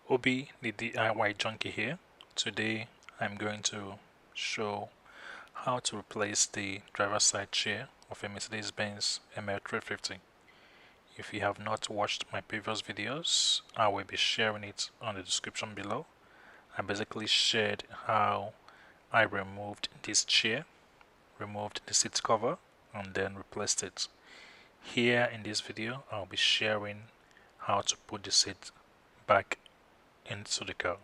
Obi, the DIY junkie here. Today I'm going to show how to replace the driver's side chair of a Mercedes Benz ML350. If you have not watched my previous videos, I will be sharing it on the description below. I basically shared how I removed this chair, removed the seat cover, and then replaced it. Here in this video, I'll be sharing how to put the seat back into the car.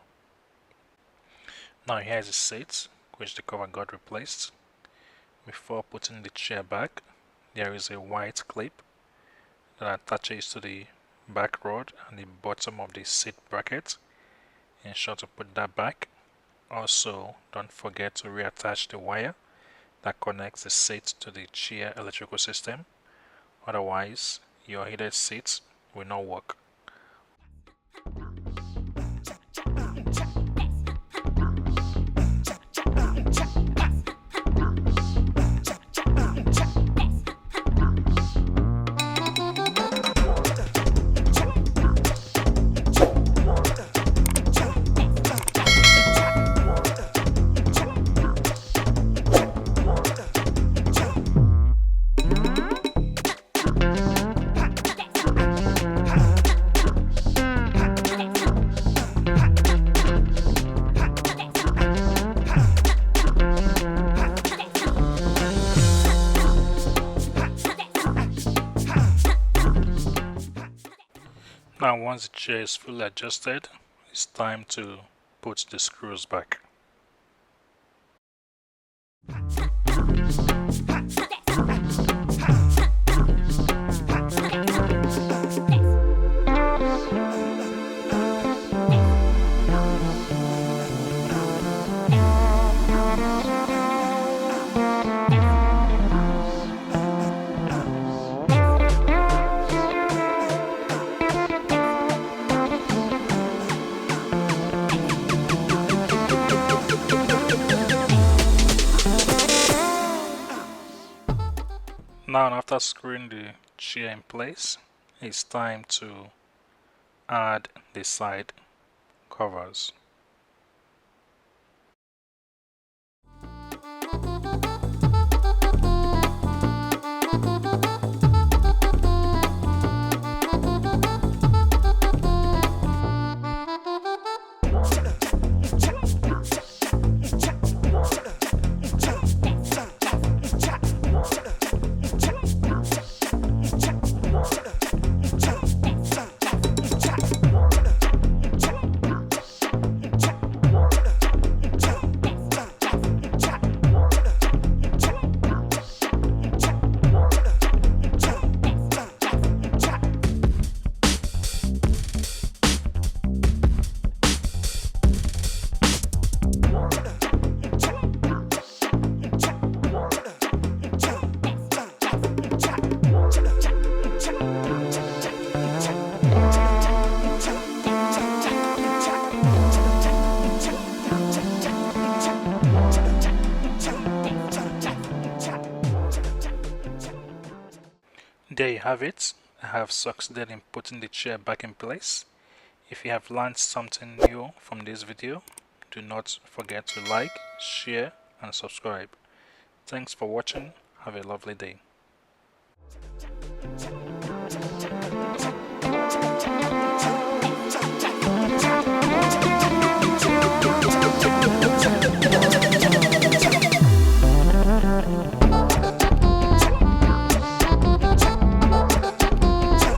Now here's the seat which the cover got replaced. Before putting the chair back, there is a white clip that attaches to the back rod and the bottom of the seat bracket. Ensure to put that back. Also, don't forget to reattach the wire that connects the seat to the chair electrical system. Otherwise, your heated seat will not work. Now once the chair is fully adjusted, it's time to put the screws back. Now after screwing the chair in place, it's time to add the side covers. There you have it. I have succeeded in putting the chair back in place. If you have learned something new from this video, do not forget to like, share and subscribe. Thanks for watching. Have a lovely day.